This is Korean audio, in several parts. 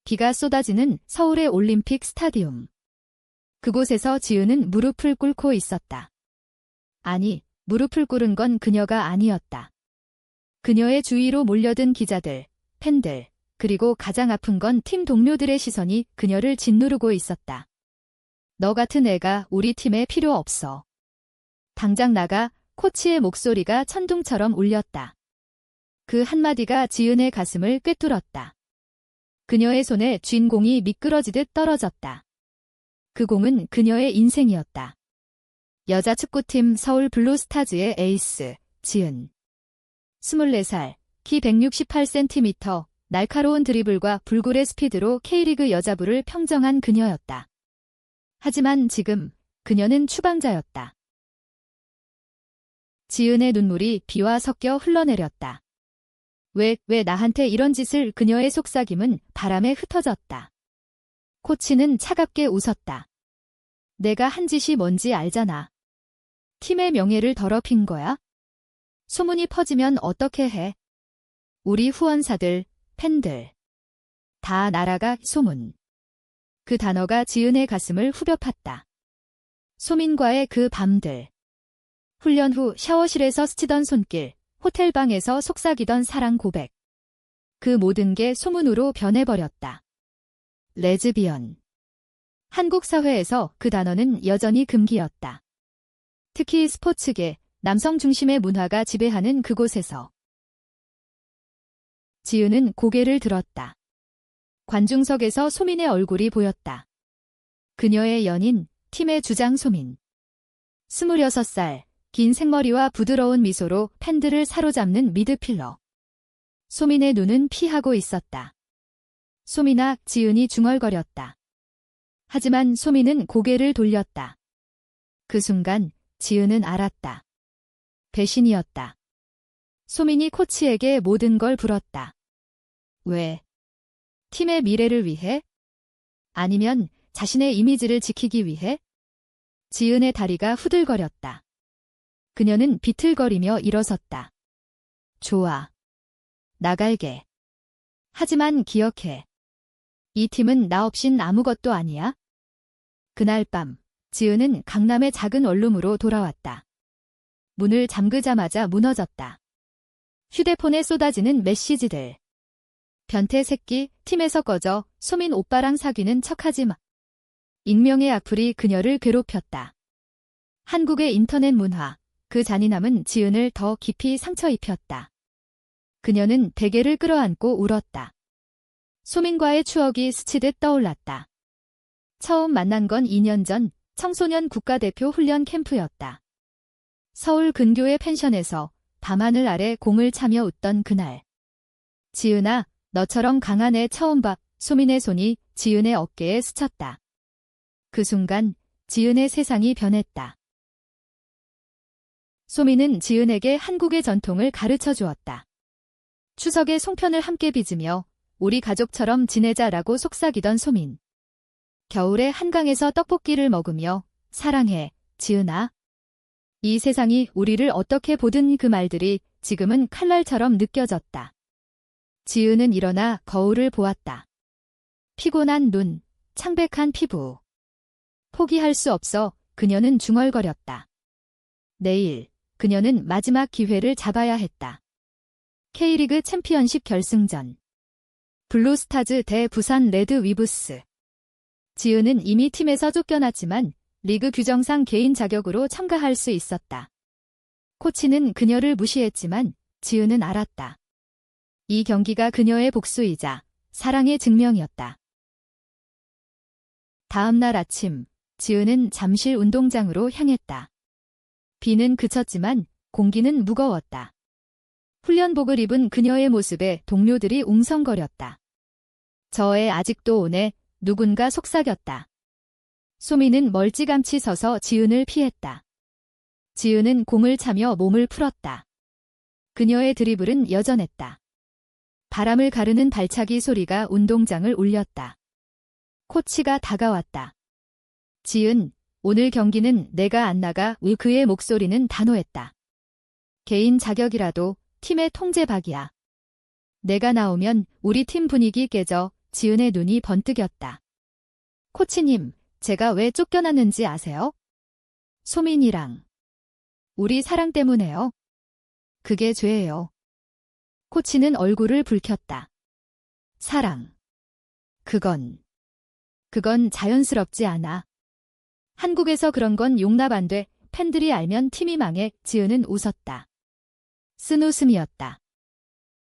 비가 쏟아지는 서울의 올림픽 스타디움. 그곳에서 지은은 무릎을 꿇고 있었다. 아니, 무릎을 꿇은 건 그녀가 아니었다. 그녀의 주위로 몰려든 기자들, 팬들, 그리고 가장 아픈 건 팀 동료들의 시선이 그녀를 짓누르고 있었다. 너 같은 애가 우리 팀에 필요 없어. 당장 나가. 코치의 목소리가 천둥처럼 울렸다. 그 한마디가 지은의 가슴을 꿰뚫었다. 그녀의 손에 쥔 공이 미끄러지듯 떨어졌다. 그 공은 그녀의 인생이었다. 여자 축구팀 서울 블루스타즈의 에이스, 지은. 24살, 키 168cm, 날카로운 드리블과 불굴의 스피드로 K리그 여자부를 평정한 그녀였다. 하지만 지금 그녀는 추방자였다. 지은의 눈물이 비와 섞여 흘러내렸다. 왜 나한테 이런 짓을. 그녀의 속삭임은 바람에 흩어졌다. 코치는 차갑게 웃었다. 내가 한 짓이 뭔지 알잖아. 팀의 명예를 더럽힌 거야? 소문이 퍼지면 어떻게 해? 우리 후원사들, 팬들. 다 날아가. 소문. 그 단어가 지은의 가슴을 후벼 팠다. 소민과의 그 밤들. 훈련 후 샤워실에서 스치던 손길, 호텔방에서 속삭이던 사랑 고백. 그 모든 게 소문으로 변해버렸다. 레즈비언. 한국 사회에서 그 단어는 여전히 금기였다. 특히 스포츠계, 남성 중심의 문화가 지배하는 그곳에서. 지은은 고개를 들었다. 관중석에서 소민의 얼굴이 보였다. 그녀의 연인, 팀의 주장 소민. 26살. 긴 생머리와 부드러운 미소로 팬들을 사로잡는 미드필러. 소민의 눈은 피하고 있었다. 소민아. 지은이 중얼거렸다. 하지만 소민은 고개를 돌렸다. 그 순간 지은은 알았다. 배신이었다. 소민이 코치에게 모든 걸 불었다. 왜? 팀의 미래를 위해? 아니면 자신의 이미지를 지키기 위해? 지은의 다리가 후들거렸다. 그녀는 비틀거리며 일어섰다. 좋아. 나갈게. 하지만 기억해. 이 팀은 나 없인 아무것도 아니야. 그날 밤, 지은은 강남의 작은 원룸으로 돌아왔다. 문을 잠그자마자 무너졌다. 휴대폰에 쏟아지는 메시지들. 변태 새끼, 팀에서 꺼져, 소민 오빠랑 사귀는 척하지 마. 익명의 악플이 그녀를 괴롭혔다. 한국의 인터넷 문화. 그 잔인함은 지은을 더 깊이 상처 입혔다. 그녀는 베개를 끌어안고 울었다. 소민과의 추억이 스치듯 떠올랐다. 처음 만난 건 2년 전 청소년 국가대표 훈련 캠프였다. 서울 근교의 펜션에서 밤하늘 아래 공을 차며 웃던 그날. 지은아, 너처럼 강한 애 처음 봐. 소민의 손이 지은의 어깨에 스쳤다. 그 순간 지은의 세상이 변했다. 소민은 지은에게 한국의 전통을 가르쳐 주었다. 추석에 송편을 함께 빚으며 우리 가족처럼 지내자라고 속삭이던 소민. 겨울에 한강에서 떡볶이를 먹으며 사랑해, 지은아. 이 세상이 우리를 어떻게 보든 그 말들이 지금은 칼날처럼 느껴졌다. 지은은 일어나 거울을 보았다. 피곤한 눈, 창백한 피부. 포기할 수 없어. 그녀는 중얼거렸다. 내일. 그녀는 마지막 기회를 잡아야 했다. K리그 챔피언십 결승전. 블루스타즈 대 부산 레드위브스. 지은은 이미 팀에서 쫓겨났지만 리그 규정상 개인 자격으로 참가할 수 있었다. 코치는 그녀를 무시했지만 지은은 알았다. 이 경기가 그녀의 복수이자 사랑의 증명이었다. 다음 날 아침, 지은은 잠실 운동장으로 향했다. 비는 그쳤지만 공기는 무거웠다. 훈련복을 입은 그녀의 모습에 동료들이 웅성거렸다. 저 애 아직도 오네. 누군가 속삭였다. 소민은 멀찌감치 서서 지은을 피했다. 지은은 공을 차며 몸을 풀었다. 그녀의 드리블은 여전했다. 바람을 가르는 발차기 소리가 운동장을 울렸다. 코치가 다가왔다. 지은, 오늘 경기는 내가 안 나가. 그의 목소리는 단호했다. 개인 자격이라도 팀의 통제박이야. 내가 나오면 우리 팀 분위기 깨져. 지은의 눈이 번뜩였다. 코치님, 제가 왜 쫓겨났는지 아세요? 소민이랑. 우리 사랑 때문에요. 그게 죄예요. 코치는 얼굴을 붉혔다. 사랑. 그건 자연스럽지 않아. 한국에서 그런 건 용납 안 돼. 팬들이 알면 팀이 망해. 지은은 웃었다. 쓴 웃음이었다.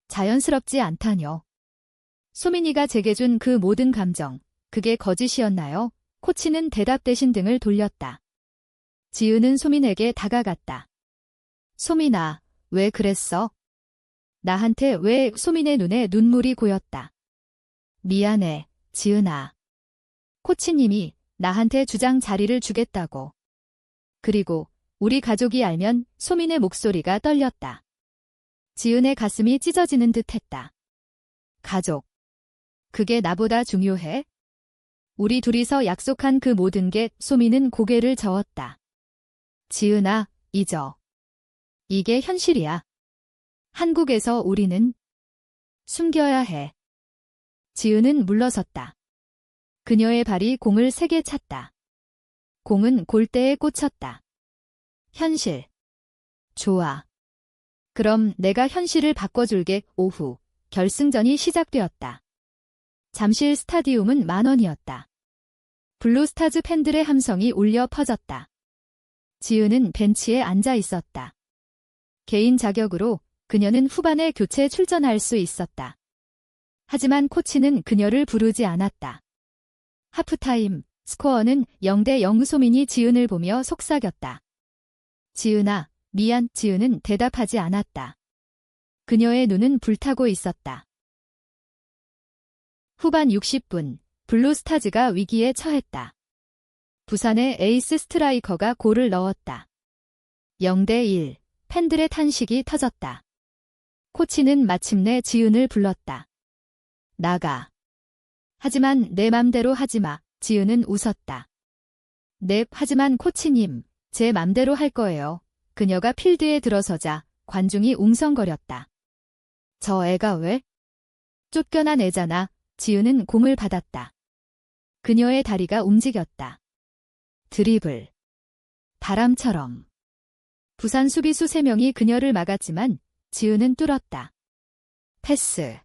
자연스럽지 않다뇨. 소민이가 제게 준 그 모든 감정, 그게 거짓이었나요? 코치는 대답 대신 등을 돌렸다. 지은은 소민에게 다가갔다. 소민아, 왜 그랬어? 나한테 왜? 소민의 눈에 눈물이 고였다. 미안해, 지은아. 코치님이 나한테 주장 자리를 주겠다고. 그리고 우리 가족이 알면. 소민의 목소리가 떨렸다. 지은의 가슴이 찢어지는 듯했다. 가족. 그게 나보다 중요해? 우리 둘이서 약속한 그 모든 게. 소민은 고개를 저었다. 지은아, 잊어. 이게 현실이야. 한국에서 우리는 숨겨야 해. 지은은 물러섰다. 그녀의 발이 공을 세게 찼다. 공은 골대에 꽂혔다. 현실. 좋아. 그럼 내가 현실을 바꿔줄게. 오후, 결승전이 시작되었다. 잠실 스타디움은 만원이었다. 블루스타즈 팬들의 함성이 울려 퍼졌다. 지은은 벤치에 앉아 있었다. 개인 자격으로 그녀는 후반에 교체 출전할 수 있었다. 하지만 코치는 그녀를 부르지 않았다. 하프타임, 스코어는 0대0. 소민이 지은을 보며 속삭였다. 지은아, 미안. 지은은 대답하지 않았다. 그녀의 눈은 불타고 있었다. 후반 60분, 블루스타즈가 위기에 처했다. 부산의 에이스 스트라이커가 골을 넣었다. 0대1, 팬들의 탄식이 터졌다. 코치는 마침내 지은을 불렀다. 나가. 하지만 내 맘대로 하지 마. 지은은 웃었다. 넵, 하지만 코치님, 제 맘대로 할 거예요. 그녀가 필드에 들어서자 관중이 웅성거렸다. 저 애가 왜? 쫓겨난 애잖아. 지은은 공을 받았다. 그녀의 다리가 움직였다. 드리블. 바람처럼. 부산 수비수 3명이 그녀를 막았지만 지은은 뚫었다. 패스.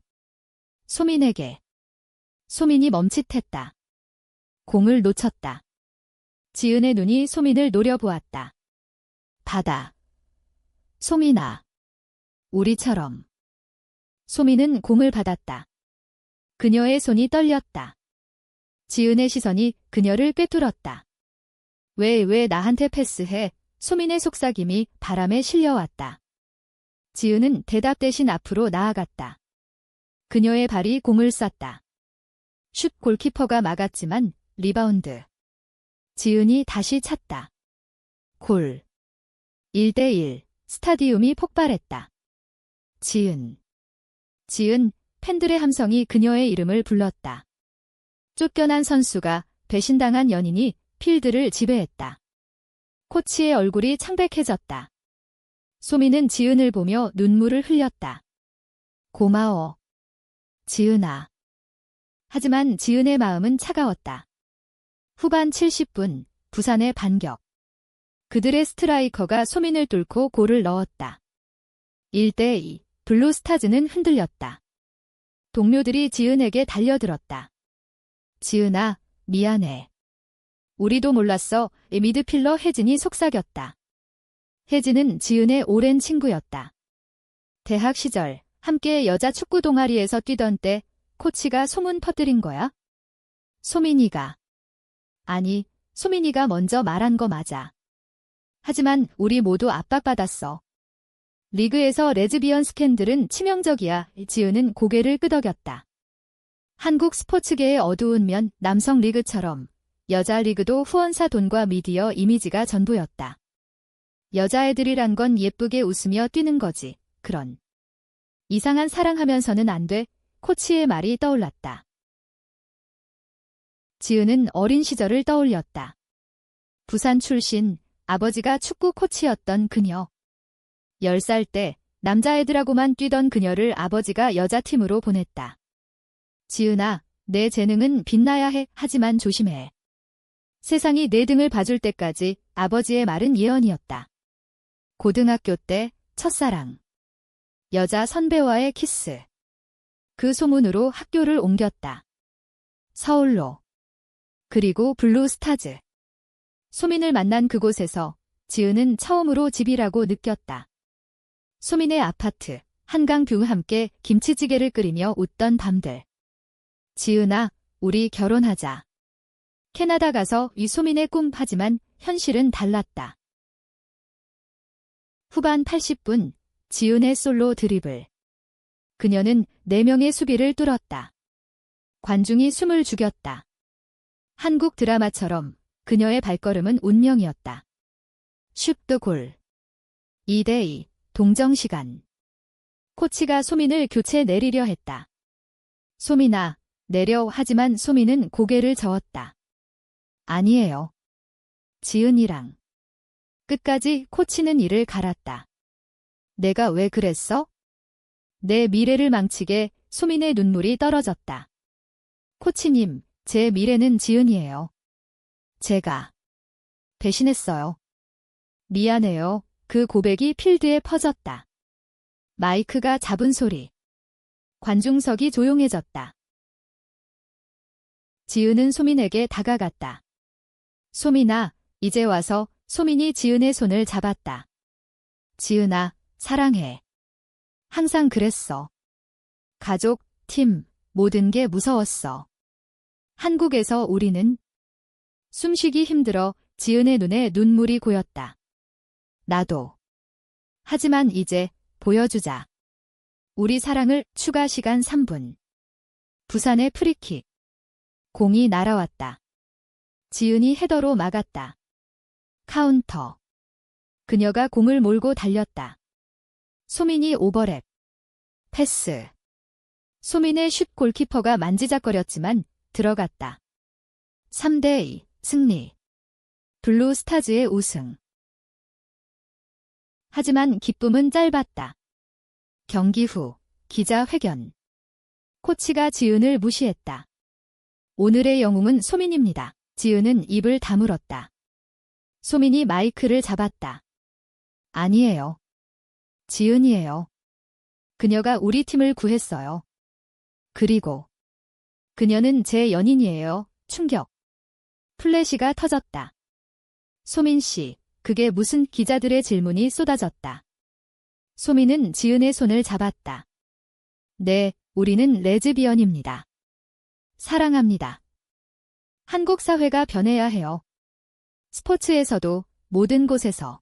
소민에게. 소민이 멈칫했다. 공을 놓쳤다. 지은의 눈이 소민을 노려보았다. 받아. 소민아. 우리처럼. 소민은 공을 받았다. 그녀의 손이 떨렸다. 지은의 시선이 그녀를 꿰뚫었다. 왜 나한테 패스해? 소민의 속삭임이 바람에 실려왔다. 지은은 대답 대신 앞으로 나아갔다. 그녀의 발이 공을 쐈다. 슛. 골키퍼가 막았지만 리바운드. 지은이 다시 찼다. 골. 1대1. 스타디움이 폭발했다. 지은. 팬들의 함성이 그녀의 이름을 불렀다. 쫓겨난 선수가, 배신당한 연인이 필드를 지배했다. 코치의 얼굴이 창백해졌다. 소민은 지은을 보며 눈물을 흘렸다. 고마워. 지은아. 하지만 지은의 마음은 차가웠다. 후반 70분, 부산의 반격. 그들의 스트라이커가 소민을 뚫고 골을 넣었다. 1대2, 블루스타즈는 흔들렸다. 동료들이 지은에게 달려들었다. 지은아, 미안해. 우리도 몰랐어. 미드필러 혜진이 속삭였다. 혜진은 지은의 오랜 친구였다. 대학 시절 함께 여자 축구 동아리에서 뛰던 때 코치가 소문 퍼뜨린 거야? 소민이가. 아니, 소민이가 먼저 말한 거 맞아. 하지만 우리 모두 압박받았어. 리그에서 레즈비언 스캔들은 치명적이야. 지은은 고개를 끄덕였다. 한국 스포츠계의 어두운 면, 남성 리그처럼 여자 리그도 후원사 돈과 미디어 이미지가 전부였다. 여자애들이란 건 예쁘게 웃으며 뛰는 거지. 그런 이상한 사랑하면서는 안 돼. 코치의 말이 떠올랐다. 지은은 어린 시절을 떠올렸다. 부산 출신, 아버지가 축구 코치였던 그녀. 10살 때 남자애들하고만 뛰던 그녀를 아버지가 여자팀으로 보냈다. 지은아, 내 재능은 빛나야 해. 하지만 조심해. 세상이 내 등을 봐줄 때까지. 아버지의 말은 예언이었다. 고등학교 때 첫사랑. 여자 선배와의 키스. 그 소문으로 학교를 옮겼다. 서울로. 그리고 블루스타즈. 소민을 만난 그곳에서 지은은 처음으로 집이라고 느꼈다. 소민의 아파트, 한강뷰와 함께 김치찌개를 끓이며 웃던 밤들. 지은아, 우리 결혼하자. 캐나다 가서 이 소민의 꿈. 하지만 현실은 달랐다. 후반 80분, 지은의 솔로 드리블. 그녀는 4명의 수비를 뚫었다. 관중이 숨을 죽였다. 한국 드라마처럼 그녀의 발걸음은 운명이었다. 슛 골. 2대2, 동정시간. 코치가 소민을 교체 내리려 했다. 소민아, 내려. 하지만 소민은 고개를 저었다. 아니에요. 지은이랑. 끝까지 코치는 이를 갈았다. 내가 왜 그랬어? 내 미래를 망치게. 소민의 눈물이 떨어졌다. 코치님, 제 미래는 지은이에요. 제가 배신했어요. 미안해요. 그 고백이 필드에 퍼졌다. 마이크가 잡은 소리. 관중석이 조용해졌다. 지은은 소민에게 다가갔다. 소민아, 이제 와서. 소민이 지은의 손을 잡았다. 지은아, 사랑해. 항상 그랬어. 가족, 팀, 모든 게 무서웠어. 한국에서 우리는. 숨쉬기 힘들어. 지은의 눈에 눈물이 고였다. 나도. 하지만 이제 보여주자. 우리 사랑을. 추가 시간 3분. 부산의 프리킥. 공이 날아왔다. 지은이 헤더로 막았다. 카운터. 그녀가 공을 몰고 달렸다. 소민이 오버랩. 패스. 소민의 슛. 골키퍼가 만지작거렸지만 들어갔다. 3대2 승리. 블루스타즈의 우승. 하지만 기쁨은 짧았다. 경기 후 기자회견. 코치가 지은을 무시했다. 오늘의 영웅은 소민입니다. 지은은 입을 다물었다. 소민이 마이크를 잡았다. 아니에요. 지은이에요. 그녀가 우리 팀을 구했어요. 그리고 그녀는 제 연인이에요. 충격. 플래시가 터졌다. 소민 씨, 그게 무슨? 기자들의 질문이 쏟아졌다. 소민은 지은의 손을 잡았다. 네, 우리는 레즈비언입니다. 사랑합니다. 한국 사회가 변해야 해요. 스포츠에서도, 모든 곳에서.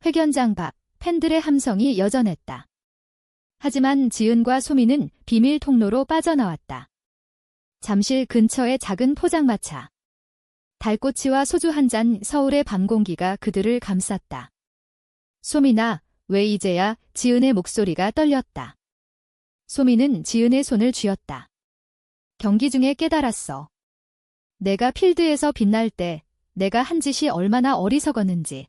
회견장 밖 팬들의 함성이 여전했다. 하지만 지은과 소민은 비밀 통로로 빠져나왔다. 잠실 근처의 작은 포장마차. 달꼬치와 소주 한 잔. 서울의 밤 공기가 그들을 감쌌다. 소민아, 왜 이제야? 지은의 목소리가 떨렸다. 소민은 지은의 손을 쥐었다. 경기 중에 깨달았어. 내가 필드에서 빛날 때 내가 한 짓이 얼마나 어리석었는지.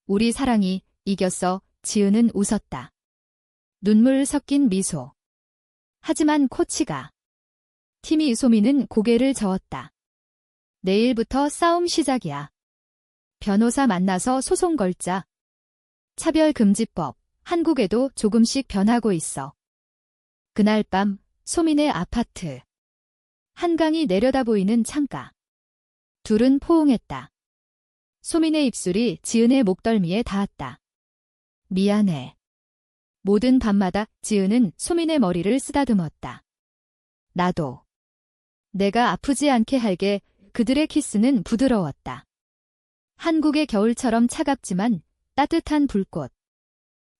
우리 사랑이 이겼어. 지은은 웃었다. 눈물 섞인 미소. 하지만 코치가. 팀이. 소민은 고개를 저었다. 내일부터 싸움 시작이야. 변호사 만나서 소송 걸자. 차별금지법, 한국에도 조금씩 변하고 있어. 그날 밤, 소민의 아파트. 한강이 내려다보이는 창가. 둘은 포옹했다. 소민의 입술이 지은의 목덜미에 닿았다. 미안해. 모든 밤마다. 지은은 소민의 머리를 쓰다듬었다. 나도. 내가 아프지 않게 할게. 그들의 키스는 부드러웠다. 한국의 겨울처럼 차갑지만 따뜻한 불꽃.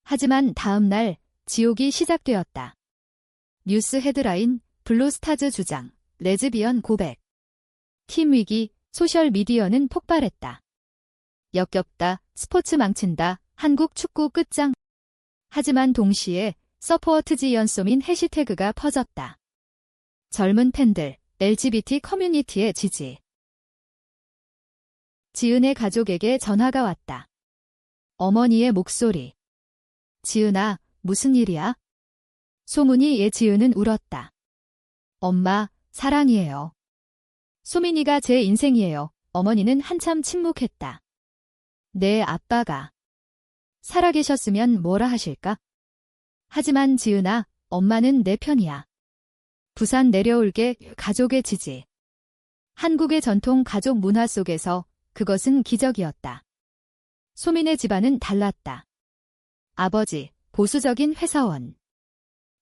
하지만 다음 날 지옥이 시작되었다. 뉴스 헤드라인. 블루스타즈 주장. 레즈비언 고백. 팀 위기. 소셜미디어는 폭발했다. 역겹다. 스포츠 망친다. 한국 축구 끝장. 하지만 동시에 서포트 지연 소민 해시태그가 퍼졌다. 젊은 팬들, LGBT 커뮤니티의 지지. 지은의 가족에게 전화가 왔다. 어머니의 목소리. 지은아, 무슨 일이야? 소문이. 지은은 울었다. 엄마, 사랑이에요. 소민이가 제 인생이에요. 어머니는 한참 침묵했다. 내 아빠가 살아계셨으면 뭐라 하실까? 하지만 지은아, 엄마는 내 편이야. 부산 내려올게 가족의 지지. 한국의 전통 가족 문화 속에서 그것은 기적이었다. 소민의 집안은 달랐다. 아버지, 보수적인 회사원.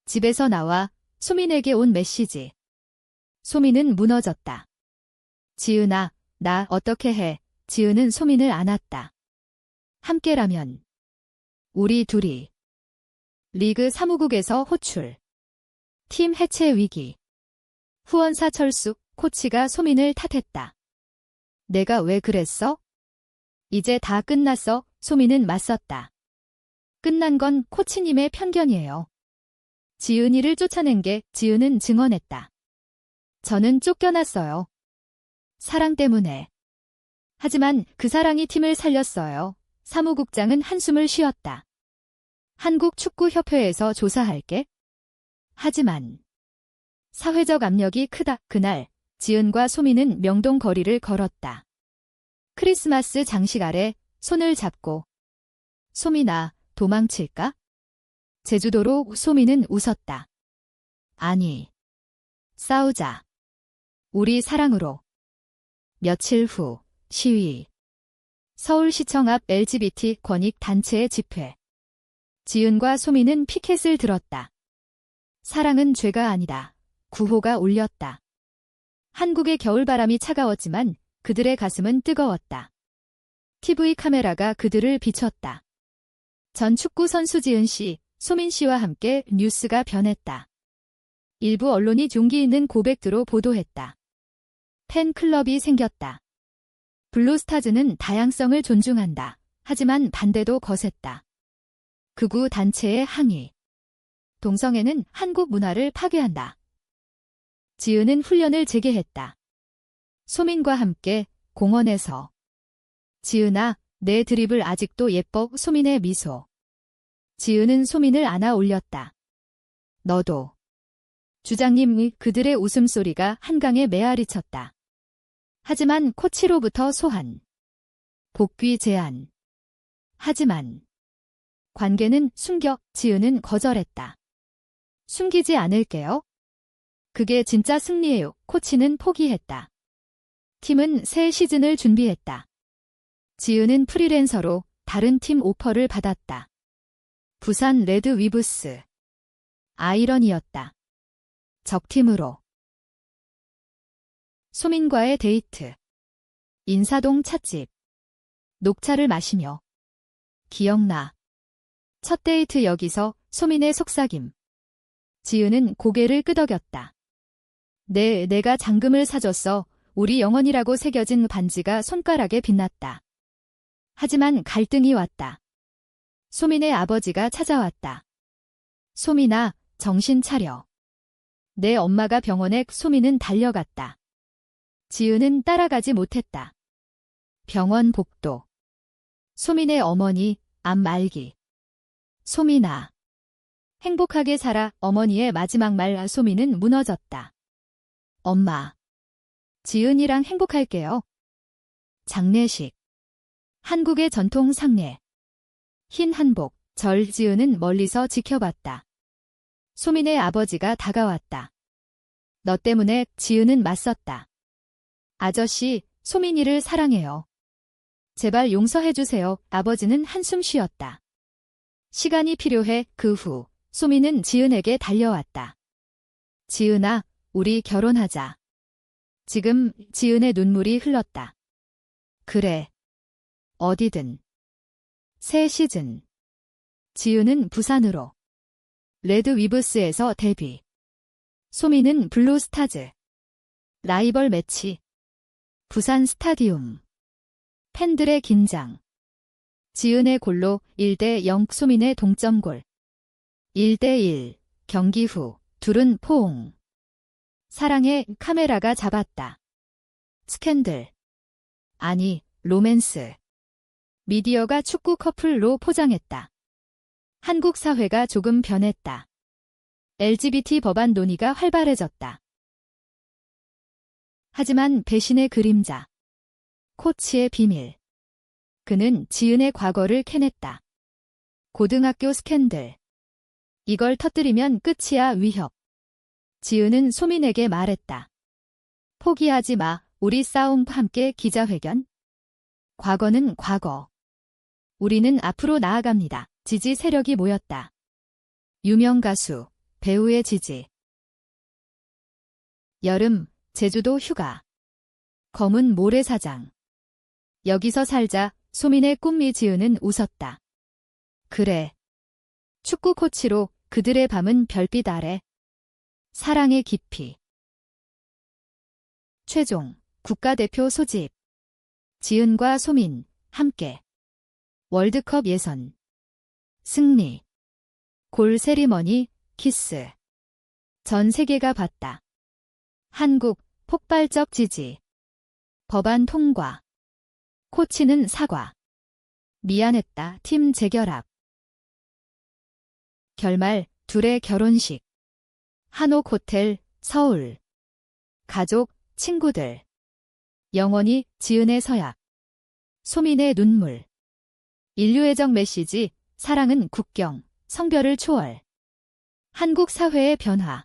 집에서 나와 소민에게 온 메시지. 소민은 무너졌다. 지은아, 나 어떻게 해? 지은은 소민을 안았다. 함께라면. 우리 둘이. 리그 사무국에서 호출. 팀 해체 위기. 후원사 철수, 코치가 소민을 탓했다. 내가 왜 그랬어? 이제 다 끝났어. 소민은 맞섰다. 끝난 건 코치님의 편견이에요. 지은이를 쫓아낸 게 지은은 증언했다. 저는 쫓겨났어요. 사랑 때문에. 하지만 그 사랑이 팀을 살렸어요. 사무국장은 한숨을 쉬었다. 한국축구협회에서 조사할게. 하지만 사회적 압력이 크다. 그날 지은과 소민은 명동 거리를 걸었다. 크리스마스 장식 아래 손을 잡고 소민아, 도망칠까? 제주도로 소민은 웃었다. 아니, 싸우자. 우리 사랑으로. 며칠 후 시위. 서울시청 앞 LGBT 권익 단체의 집회. 지은과 소민은 피켓을 들었다. 사랑은 죄가 아니다. 구호가 울렸다. 한국의 겨울바람이 차가웠지만 그들의 가슴은 뜨거웠다. TV 카메라가 그들을 비췄다. 전 축구 선수 지은 씨, 소민 씨와 함께 뉴스가 변했다. 일부 언론이 용기 있는 고백으로 보도했다. 팬클럽이 생겼다. 블루스타즈는 다양성을 존중한다. 하지만 반대도 거셌다. 극우 단체의 항의. 동성애는 한국 문화를 파괴한다. 지은은 훈련을 재개했다. 소민과 함께 공원에서. 지은아, 내 드립을 아직도 예뻐. 소민의 미소. 지은은 소민을 안아 올렸다. 너도. 주장님의 그들의 웃음소리가 한강에 메아리쳤다. 하지만 코치로부터 소환. 복귀 제안. 하지만 관계는 숨겨. 지은은 거절했다. 숨기지 않을게요. 그게 진짜 승리예요. 코치는 포기했다. 팀은 새 시즌을 준비했다. 지은은 프리랜서로 다른 팀 오퍼를 받았다. 부산 레드 위브스. 아이러니였다. 적팀으로. 소민과의 데이트. 인사동 찻집. 녹차를 마시며. 기억나. 첫 데이트 여기서. 소민의 속삭임. 지은은 고개를 끄덕였다. 내가 장금을 사줬어. 우리 영원이라고 새겨진 반지가 손가락에 빛났다. 하지만 갈등이 왔다. 소민의 아버지가 찾아왔다. 소민아, 정신 차려. 내 엄마가 병원에. 소민은 달려갔다. 지은은 따라가지 못했다. 병원 복도. 소민의 어머니, 암 말기. 소민아. 행복하게 살아. 어머니의 마지막 말. 소민은 무너졌다. 엄마. 지은이랑 행복할게요. 장례식. 한국의 전통 상례. 흰 한복. 절. 지은은 멀리서 지켜봤다. 소민의 아버지가 다가왔다. 너 때문에. 지은은 맞섰다. 아저씨, 소민이를 사랑해요. 제발 용서해주세요. 아버지는 한숨 쉬었다. 시간이 필요해. 그 후 소민은 지은에게 달려왔다. 지은아, 우리 결혼하자. 지금. 지은의 눈물이 흘렀다. 그래. 어디든. 새 시즌. 지은은 부산으로. 레드 위브스에서 데뷔. 소민은 블루스타즈. 라이벌 매치. 부산 스타디움. 팬들의 긴장. 지은의 골로 1대0. 소민의 동점골. 1대1. 경기 후 둘은 포옹. 사랑에. 카메라가 잡았다. 스캔들. 아니, 로맨스. 미디어가 축구 커플로 포장했다. 한국 사회가 조금 변했다. LGBT 법안 논의가 활발해졌다. 하지만 배신의 그림자. 코치의 비밀. 그는 지은의 과거를 캐냈다. 고등학교 스캔들. 이걸 터뜨리면 끝이야 위협. 지은은 소민에게 말했다. 포기하지 마. 우리 싸움 함께 기자회견. 과거는 과거. 우리는 앞으로 나아갑니다. 지지 세력이 모였다. 유명 가수, 배우의 지지. 여름, 제주도 휴가. 검은 모래사장. 여기서 살자. 소민의 꿈미. 지은은 웃었다. 그래. 축구 코치로 그들의 밤은 별빛 아래. 사랑의 깊이. 최종, 국가대표 소집. 지은과 소민, 함께. 월드컵 예선. 승리. 골 세리머니, 키스. 전 세계가 봤다. 한국, 폭발적 지지. 법안 통과. 코치는 사과. 미안했다. 팀 재결합. 결말, 둘의 결혼식. 한옥 호텔, 서울. 가족, 친구들. 영원히, 지은의 서약. 소민의 눈물. 인류애적 메시지, 사랑은 국경, 성별을 초월. 한국 사회의 변화.